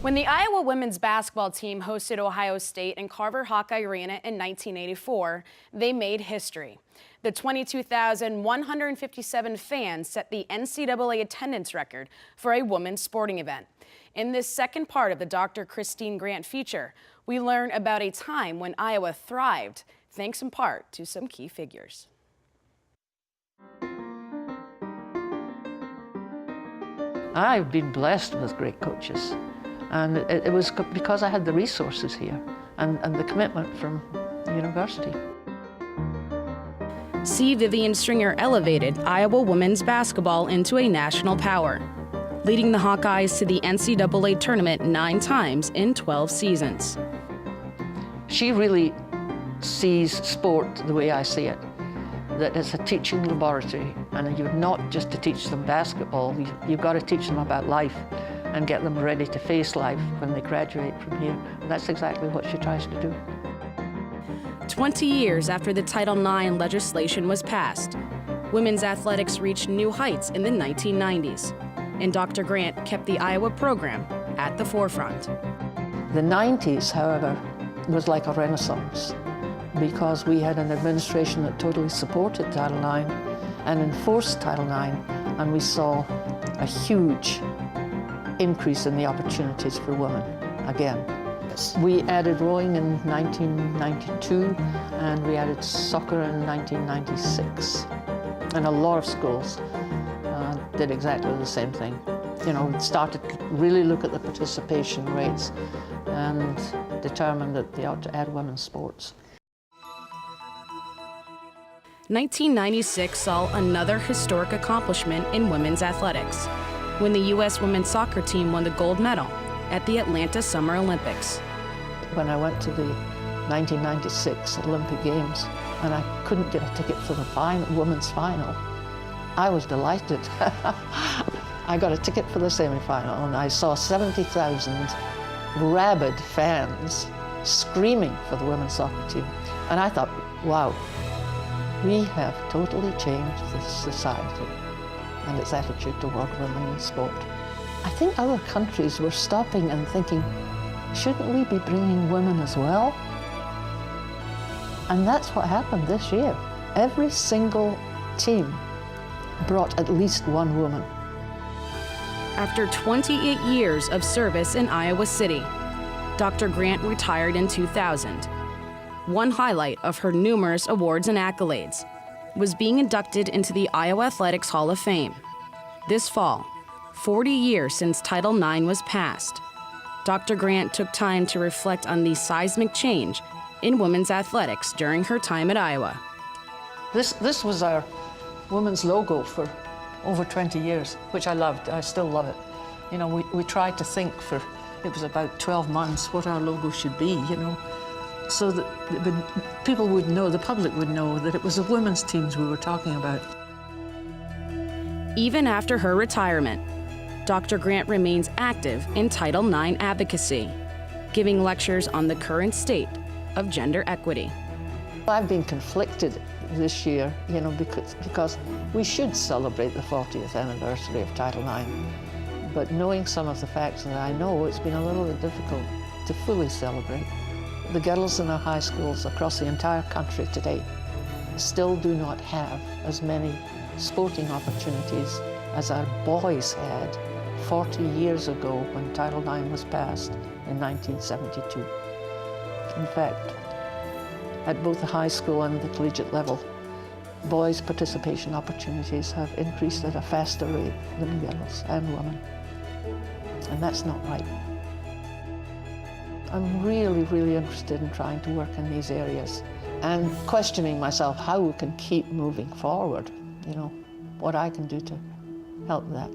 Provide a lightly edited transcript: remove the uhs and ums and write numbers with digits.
When the Iowa women's basketball team hosted Ohio State in Carver Hawkeye Arena in 1984, they made history. The 22,157 fans set the NCAA attendance record for a women's sporting event. In this second part of the Dr. Christine Grant feature, we learn about a time when Iowa thrived, thanks in part to some key figures. I've been blessed with great coaches, and it was because I had the resources here and the commitment from the university. See Vivian Stringer elevated Iowa women's basketball into a national power, leading the Hawkeyes to the NCAA tournament 9 times in 12 seasons. She really sees sport the way I see it, that it's a teaching laboratory, and you're not just to teach them basketball, you've got to teach them about life and get them ready to face life when they graduate from here. And that's exactly what she tries to do. 20 years after the Title IX legislation was passed, women's athletics reached new heights in the 1990s, and Dr. Grant kept the Iowa program at the forefront. The 90s, however, was like a renaissance, because we had an administration that totally supported Title IX and enforced Title IX, and we saw a huge increase in the opportunities for women again. We added rowing in 1992, and we added soccer in 1996. And a lot of schools did exactly the same thing. You know, started to really look at the participation rates and determined that they ought to add women's sports. 1996 saw another historic accomplishment in women's athletics, when the U.S. women's soccer team won the gold medal at the Atlanta Summer Olympics. When I went to the 1996 Olympic Games and I couldn't get a ticket for the women's final, I was delighted. I got a ticket for the semi-final, and I saw 70,000 rabid fans screaming for the women's soccer team. And I thought, wow, we have totally changed this society and its attitude toward women in sport. I think other countries were stopping and thinking, shouldn't we be bringing women as well? And that's what happened this year. Every single team brought at least one woman. After 28 years of service in Iowa City, Dr. Grant retired in 2000. One highlight of her numerous awards and accolades was being inducted into the Iowa Athletics Hall of Fame. This fall, 40 years since Title IX was passed, Dr. Grant took time to reflect on the seismic change in women's athletics during her time at Iowa. This was our women's logo for over 20 years, which I loved. I still love it. You know, we tried to think for, it was about 12 months, what our logo should be, you know, so that people would know, the public would know that it was the women's teams we were talking about. Even after her retirement, Dr. Grant remains active in Title IX advocacy, giving lectures on the current state of gender equity. I've been conflicted this year, you know, because we should celebrate the 40th anniversary of Title IX. But knowing some of the facts that I know, it's been a little bit difficult to fully celebrate. The girls in our high schools across the entire country today still do not have as many sporting opportunities as our boys had 40 years ago when Title IX was passed in 1972. In fact, at both the high school and the collegiate level, boys' participation opportunities have increased at a faster rate than girls and women. And that's not right. I'm really, really interested in trying to work in these areas and questioning myself how we can keep moving forward, you know, what I can do to help that.